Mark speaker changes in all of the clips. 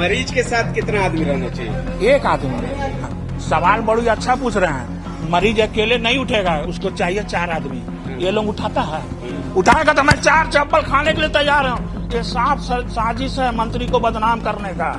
Speaker 1: मरीज के साथ कितना आदमी रहना चाहिए?
Speaker 2: एक आदमी। सवाल बड़ी अच्छा पूछ रहे हैं। मरीज अकेले नहीं उठेगा, उसको चाहिए 4 आदमी। ये लोग उठाता है? उठाएगा तो मैं 4 चप्पल खाने के लिए तैयार हूँ। ये साफ साजिश है मंत्री को बदनाम करने का,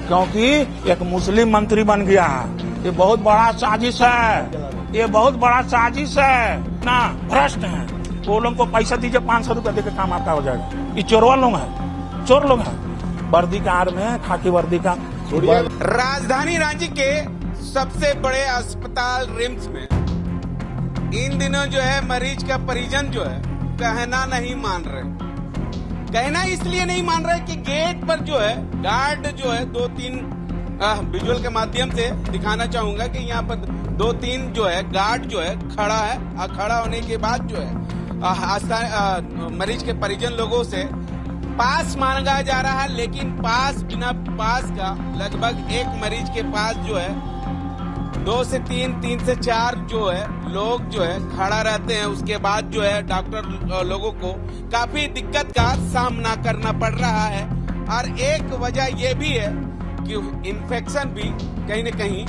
Speaker 2: क्योंकि एक मुस्लिम मंत्री बन गया। ये बहुत बड़ा साजिश है, ये बहुत बड़ा साजिश है ना। भ्रष्ट है वो लोग को पैसा दीजिए, 500 रुपया देकर काम आपका हो जाएगा। ये चोरवा लोग हैं, चोर लोग हैं। वर्दी का आड़ में, खाकी वर्दी का।
Speaker 1: राजधानी रांची के सबसे बड़े अस्पताल रिम्स में इन दिनों जो है मरीज का परिजन जो है कहना नहीं मान रहे। कहना इसलिए नहीं मान रहे कि गेट पर जो है गार्ड जो है 2-3 विजुअल के माध्यम से दिखाना चाहूंगा कि यहाँ पर 2-3 जो है गार्ड जो है खड़ा है। खड़ा होने के बाद जो है मरीज के परिजन लोगों से पास मांगा जा रहा है, लेकिन बिना पास का लगभग एक मरीज के पास जो है 2 से 3 से 4 जो है लोग जो है खड़ा रहते हैं। उसके बाद जो है डॉक्टर लोगों को काफी दिक्कत का सामना करना पड़ रहा है। और एक वजह ये भी है कि इन्फेक्शन भी कहीं न कहीं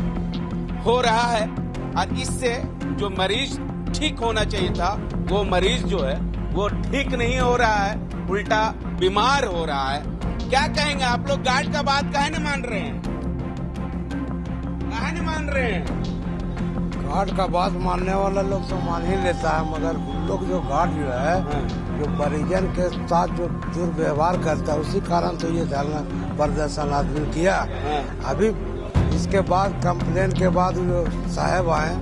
Speaker 1: हो रहा है, और इससे जो मरीज ठीक होना चाहिए था वो मरीज जो है वो ठीक नहीं हो रहा है, उल्टा बीमार हो रहा है। क्या कहेंगे आप लोग? गार्ड का बात काहे नहीं मान रहे हैं? काहे नहीं मान रहे हैं?
Speaker 3: गार्ड का बात मानने वाला लोग तो मान ही लेता है, मगर उन लोग जो गार्ड जो है जो परिजन के साथ जो दुर्व्यवहार करता है, उसी कारण तो ये धरना प्रदर्शन आदमी किया। अभी इसके बाद कंप्लेन के बाद जो साहब आए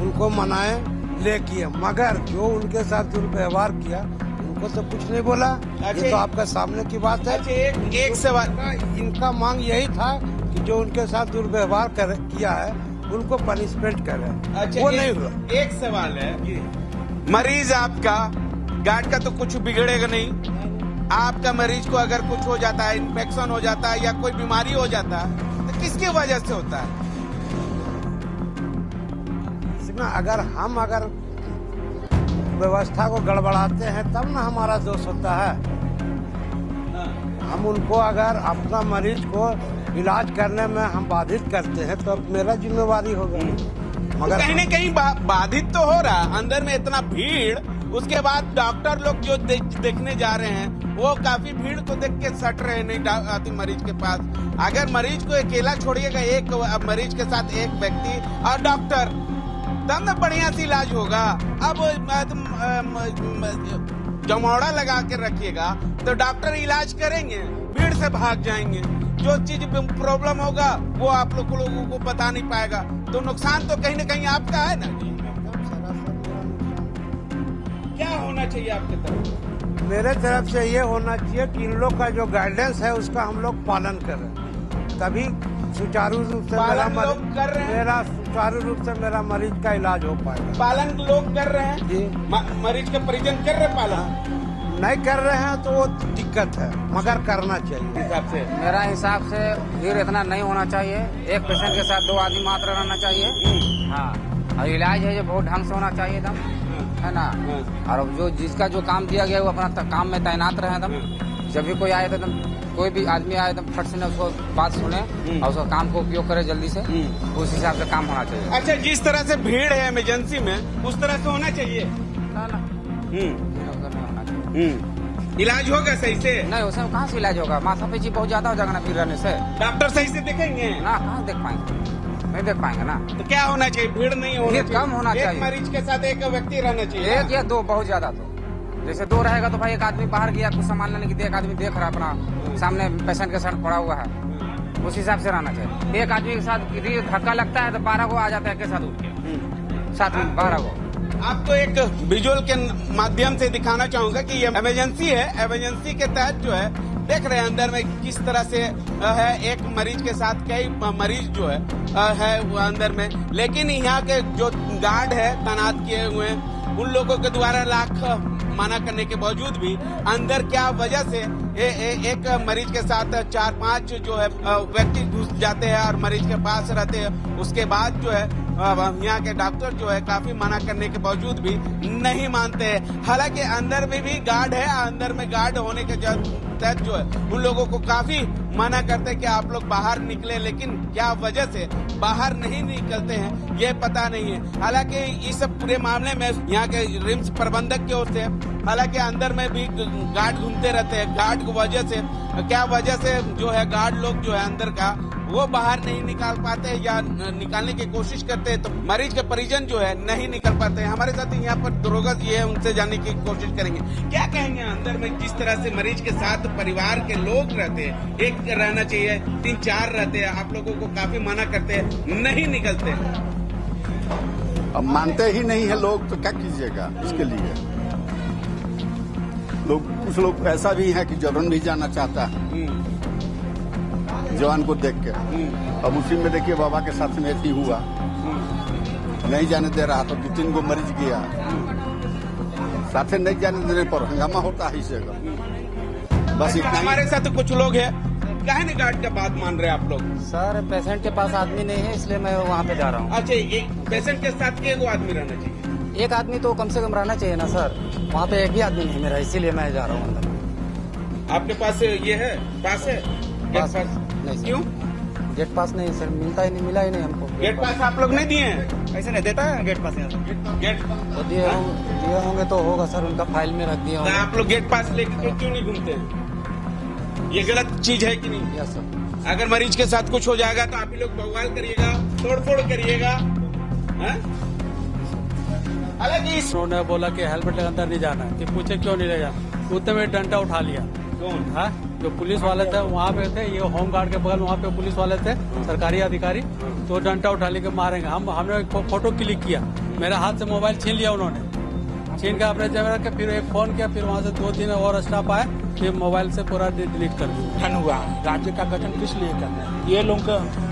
Speaker 3: उनको मनाए ले किए, मगर जो उनके साथ दुर्व्यवहार किया उनको तो कुछ नहीं बोला। ये तो आपका सामने की बात है।
Speaker 1: एक सवाल,
Speaker 3: इनका मांग यही था कि जो उनके साथ दुर्व्यवहार किया है उनको पनिशमेंट करे। वो नहीं हुआ।
Speaker 1: एक सवाल है, मरीज आपका, गार्ड का तो कुछ बिगड़ेगा नहीं। आपका मरीज को अगर कुछ हो जाता है, इन्फेक्शन हो जाता है या कोई बीमारी हो जाता है, तो किसकी वजह से होता है?
Speaker 3: अगर हम व्यवस्था को गड़बड़ाते हैं तब ना हमारा दोष होता है। हम उनको अगर अपना मरीज को इलाज करने में हम बाधित करते हैं तो मेरा जिम्मेवारी होगा।
Speaker 1: मगर कहीं न कहीं बाधित तो हो रहा है। अंदर में इतना भीड़, उसके बाद डॉक्टर लोग जो देखने जा रहे हैं वो काफी भीड़ को देख के सट रहे नहीं आती मरीज के पास। अगर मरीज को अकेला छोड़िएगा, एक मरीज के साथ एक व्यक्ति और डॉक्टर, तब ना बढ़िया से इलाज होगा। अब जमौड़ा लगा के रखिएगा तो डॉक्टर इलाज करेंगे, भीड़ से भाग जाएंगे। जो चीज प्रॉब्लम होगा वो आप लोगों को बता नहीं पाएगा, तो नुकसान तो कहीं न कहीं आपका है ना। क्या होना चाहिए आपके तरफ?
Speaker 3: मेरे तरफ से ये होना चाहिए कि इन लोग का जो गाइडेंस है उसका हम लोग पालन करें, तभी सुचारू रूप से मेरा मरीज का इलाज हो पाएगा।
Speaker 1: पालन लोग कर रहे हैं
Speaker 3: जी।
Speaker 1: मरीज के परिजन कर रहे पालन?
Speaker 3: नहीं कर रहे हैं तो वो दिक्कत है, मगर करना चाहिए।
Speaker 1: हिसाब से
Speaker 4: मेरा हिसाब से भीड़ इतना नहीं होना चाहिए। एक पेशेंट के साथ 2 आदमी मात्र रहना चाहिए। हाँ, और इलाज है जो बहुत ढंग से होना चाहिए एकदम, है ना। और जो जिसका जो काम दिया गया वो अपना काम में तैनात रहे एकदम। जब भी कोई आए तो कोई भी आदमी आए तो फट से उसको बात सुने और उसका काम को उपयोग करे जल्दी से, उस हिसाब से काम होना चाहिए।
Speaker 1: अच्छा, जिस तरह से भीड़ है इमरजेंसी में उस तरह से होना चाहिए
Speaker 4: ना।
Speaker 1: इलाज होगा सही से?
Speaker 4: नहीं, उसमें कहाँ से इलाज होगा? माथा पेची बहुत ज्यादा हो जाएगा ना भीड़ रहने से।
Speaker 1: डॉक्टर सही से देखेंगे
Speaker 4: ना? कहाँ देख पाएंगे? नहीं देख पाएंगे ना।
Speaker 1: तो क्या होना चाहिए? भीड़ नहीं होना चाहिए,
Speaker 4: कम होना चाहिए।
Speaker 1: एक मरीज के साथ एक व्यक्ति रहना चाहिए।
Speaker 4: 1 या 2 बहुत ज्यादा। तो जैसे 2 रहेगा तो भाई एक आदमी बाहर गया कुछ सामान लेने की, एक आदमी देख रहा अपना सामने पेशेंट के साथ पड़ा हुआ है, उस हिसाब से रहना चाहिए। एक आदमी के साथ यदि धक्का लगता है तो 12 को आ जाता है के साथ उठ के, साथ में 12 को।
Speaker 1: आपको एक विजुअल के माध्यम से दिखाना चाहूंगा कि ये इमरजेंसी है। इमरजेंसी के तहत जो है देख रहे हैं अंदर में किस तरह से है, एक मरीज के साथ कई मरीज जो है वो अंदर में, लेकिन यहाँ के जो गार्ड है तैनात किए हुए हैं, उन लोगों के द्वारा लाख मना करने के बावजूद भी अंदर क्या वजह से एक मरीज के साथ 4-5 जो है व्यक्ति घुस जाते हैं और मरीज के पास रहते हैं। उसके बाद जो है यहाँ के डॉक्टर जो है काफी मना करने के बावजूद भी नहीं मानते हैं। हालांकि अंदर में भी गार्ड है, अंदर में गार्ड होने के तहत जो है उन लोगों को काफी मना करते हैं कि आप लोग बाहर निकले, लेकिन क्या वजह से बाहर नहीं निकलते हैं ये पता नहीं है। हालांकि इस पूरे मामले में यहाँ के रिम्स प्रबंधक की ओर से हालांकि अंदर में भी गार्ड घूमते रहते हैं। गार्ड की वजह से क्या वजह से जो है गार्ड लोग जो है अंदर का वो बाहर नहीं निकाल पाते या निकालने की कोशिश करते हैं, तो मरीज के परिजन जो है नहीं निकल पाते हैं। हमारे साथ यहाँ पर दरोगा ये है, उनसे जानने की कोशिश करेंगे। क्या कहेंगे अंदर में जिस तरह से मरीज के साथ परिवार के लोग रहते हैं, एक रहना चाहिए 3-4 रहते हैं, आप लोगों को काफी मना करते हैं, नहीं निकलते हैं।
Speaker 5: अब मानते ही नहीं है लोग तो क्या कीजिएगा इसके लिए। कुछ लोग ऐसा भी है कि जबरन भी जाना चाहता है जवान को देख के। अब उसी में देखिए बाबा के साथ में ऐसी हुआ, नहीं जाने दे रहा तो 2-3 गो मरीज गया, साथे नहीं जाने देने पर हंगामा होता है इसे। बस इतना।
Speaker 1: हमारे साथ कुछ लोग हैं, काहे ने गार्ड का बात मान रहे हैं आप लोग?
Speaker 4: सर पेशेंट के पास आदमी नहीं है, इसलिए मैं वहाँ पे जा रहा हूँ।
Speaker 1: अच्छा, एक पेशेंट के साथ एक आदमी रहना चाहिए।
Speaker 4: एक आदमी तो कम से कम रहना चाहिए ना सर, वहाँ पे एक भी आदमी नहीं मेरा, इसीलिए मैं जा रहा हूँ अंदर।
Speaker 1: आपके पास ये है, पास है
Speaker 4: पास
Speaker 1: गेट पास?
Speaker 4: नहीं सर।
Speaker 1: क्यों
Speaker 4: गेट पास नहीं सर, मिला ही नहीं हमको।
Speaker 1: गेट पास आप लोग नहीं दिए हैं?
Speaker 4: ऐसे नहीं देता है गेट पास यहाँ
Speaker 1: गेट
Speaker 4: तो दिए होंगे तो होगा सर, उनका फाइल में रख दिया
Speaker 1: तो
Speaker 4: होगा।
Speaker 1: आप लोग गेट पास लेके क्यों नहीं घूमते हैं? ये गलत चीज है कि नहीं?
Speaker 4: Yes sir.
Speaker 1: अगर मरीज के साथ कुछ हो जाएगा तो आप ही लोग बवाल करिएगा, तोड़फोड़ करिएगा। हैं? हालांकि
Speaker 6: उन्होंने बोला कि हेलमेट अंदर नहीं जाना है, कि पूछे क्यों नहीं ले जाना, उतने में डंडा उठा लिया।
Speaker 1: कौन?
Speaker 6: हाँ, जो पुलिस वाले थे वहाँ पे थे, ये होम गार्ड के बगल वहाँ पे पुलिस वाले थे, सरकारी अधिकारी, तो डंडा उठा लेके मारेंगे। हमने एक फोटो क्लिक किया, मेरे हाथ से मोबाइल छीन लिया उन्होंने, छीन के अपने जगह रख के फिर एक फोन किया, फिर वहाँ से 2-3 और स्टाफ आए, फिर मोबाइल से पूरा डिलीट कर दिया।
Speaker 2: गठन हुआ, राज्य का गठन किस लिए कर रहे हैं? ये लोग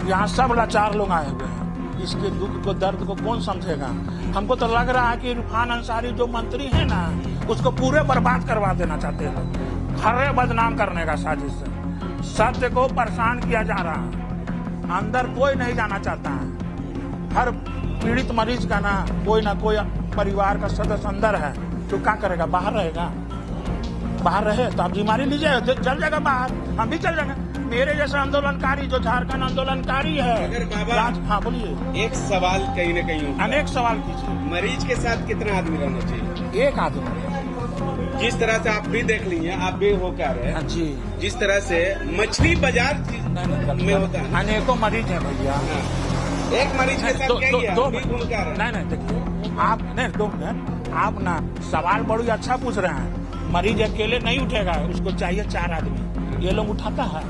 Speaker 2: यहाँ सब लाचार लोग आए हुए हैं, इसके दुख को दर्द को कौन समझेगा? हमको तो लग रहा है कि इरफान अंसारी जो मंत्री है ना, उसको पूरे बर्बाद करवा देना चाहते हैं, खर्रे बदनाम करने का साजिश है। सत्य को परेशान किया जा रहा है, अंदर कोई नहीं जाना चाहता है। हर पीड़ित मरीज का ना कोई परिवार का सदस्य अंदर है, तो क्या करेगा? बाहर रहेगा? बाहर रहे तो आप बीमारी लीजिए, चल जाएगा बाहर, हम भी चल जाएंगे। मेरे जैसे आंदोलनकारी जो झारखंड आंदोलनकारी है।
Speaker 1: अगर बाबा
Speaker 2: हाँ बोलिए।
Speaker 1: एक सवाल कहीं न कहीं होता है।
Speaker 2: अनेक सवाल कीजिए।
Speaker 1: मरीज के साथ कितना आदमी रहना चाहिए?
Speaker 2: एक आदमी।
Speaker 1: जिस तरह से आप भी देख ली हैं, आप भी होकर है
Speaker 2: जी,
Speaker 1: जिस तरह से मछली बाजार में होता है,
Speaker 2: अनेकों मरीज हैं भैया।
Speaker 1: एक मरीज के साथ क्या किया? हम भी घूमकर है।
Speaker 2: नहीं देखिए, आप नहीं 2 मिनट, आप ना सवाल बड़ी अच्छा पूछ रहे हैं। मरीज अकेले नहीं उठेगा, उसको चाहिए 4 आदमी। ये लोग उठाता है,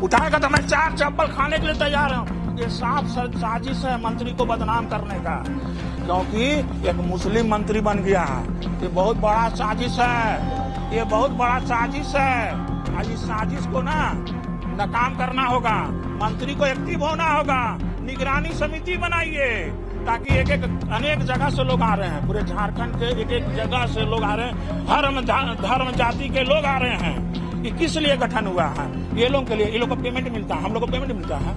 Speaker 2: उठाएगा तो मैं 4 चप्पल खाने के लिए तैयार हूँ। ये साफ साजिश है मंत्री को बदनाम करने का, क्योंकि एक मुस्लिम मंत्री बन गया है। ये बहुत बड़ा साजिश है, ये बहुत बड़ा साजिश है। आज इस साजिश को ना नाकाम करना होगा, मंत्री को एक्टिव होना होगा, निगरानी समिति बनाइए, ताकि अनेक जगह से लोग आ रहे हैं, पूरे झारखंड के एक जगह से लोग आ रहे हैं, हर धर्म जाति के लोग आ रहे हैं। कि किस लिए गठन हुआ है? ये लोग के लिए। ये लोग को पेमेंट मिलता है, हम लोग को पेमेंट मिलता है,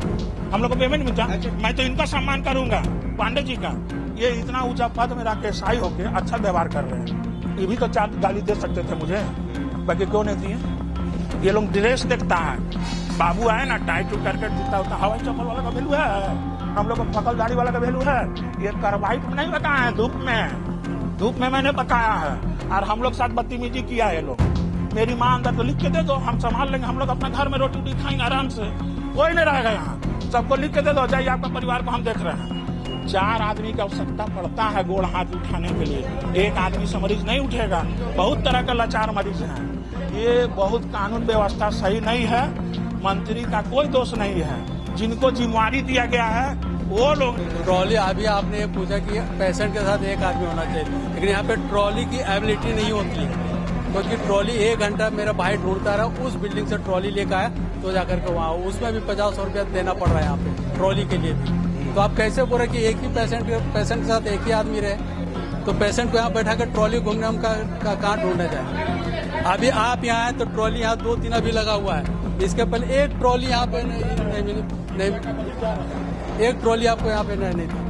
Speaker 2: हम लोग को पेमेंट मिलता है। मैं तो इनका सम्मान करूंगा, पांडे जी का। ये इतना ऊंचा पद में रखे साई होके अच्छा व्यवहार कर रहे हैं। ये भी तो 4 गाली दे सकते थे मुझे, बाकी क्यों नहीं दिए? ये लोग ड्रेस देखता है, बाबू आए ना टाइट करके जीता होता। हवाई चप्पल वाला का वैल्यू है, हम लोग को फकल दाढ़ी वाला का वैल्यू है। ये कार्बाइड में नहीं पकाया है, धूप में मैंने पकाया है, और हम लोग साथ बदतमीजी किया है। लोग मेरी माँ अंदर तो लिख के दे दो, हम संभाल लेंगे, हम लोग अपना घर में रोटी खाएंगे आराम से, कोई नहीं रहेगा यहाँ। सबको लिख के दे दो, जाइए आपका परिवार को हम देख रहे हैं। 4 आदमी की आवश्यकता पड़ता है गोड़ हाथ उठाने के लिए, एक आदमी से मरीज नहीं उठेगा। बहुत तरह का लाचार मरीज हैं। ये बहुत कानून व्यवस्था सही नहीं है, मंत्री का कोई दोष नहीं है। जिनको जिम्मेवारी दिया गया है वो लोग।
Speaker 6: ट्रॉली अभी आपने ये पूछा कि पेशेंट के साथ एक आदमी होना चाहिए, लेकिन यहाँ पे ट्रॉली की एबिलिटी नहीं होती है, क्योंकि ट्रॉली 1 घंटा मेरा भाई ढूंढता रहा, उस बिल्डिंग से ट्रॉली लेकर आया तो जाकर के वहाँ, उसमें भी 50 रुपया देना पड़ रहा है यहाँ पे ट्रॉली के लिए भी। तो आप कैसे बोल रहे कि एक ही पेशेंट के साथ एक ही आदमी रहे? तो पेशेंट को यहाँ बैठा कर ट्रॉली घूमने हम कहाँ ढूंढने जाए? अभी आप यहाँ आए तो ट्रॉली यहाँ 2-3 अभी लगा हुआ है। इसके पहले एक ट्रॉली यहाँ पे नहीं, एक ट्रॉली आपको यहाँ पे नहीं थी।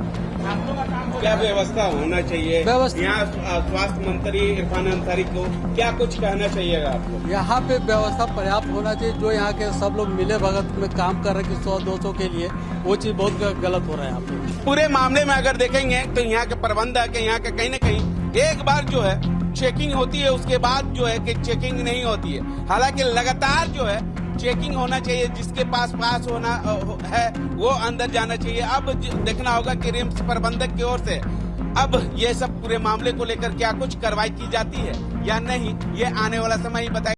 Speaker 1: क्या व्यवस्था होना चाहिए?
Speaker 6: व्यवस्था-
Speaker 1: यहाँ स्वास्थ्य मंत्री इरफान अंसारी को क्या कुछ कहना चाहिएगा आपको?
Speaker 6: यहाँ पे व्यवस्था पर्याप्त होना चाहिए। जो यहाँ के सब लोग मिले भगत में काम कर रहे हैं 100-200 के लिए, वो चीज बहुत गलत हो रहा है यहाँ पे।
Speaker 1: पूरे मामले में अगर देखेंगे तो यहाँ के प्रबंधक, यहाँ के कहीं न कहीं एक बार जो है चेकिंग होती है, उसके बाद जो है कि चेकिंग नहीं होती है। हालांकि लगातार जो है चेकिंग होना चाहिए, जिसके पास होना है वो अंदर जाना चाहिए। अब देखना होगा कि रिम्स प्रबंधक की ओर से अब ये सब पूरे मामले को लेकर क्या कुछ कार्रवाई की जाती है या नहीं, ये आने वाला समय ही बताएगा।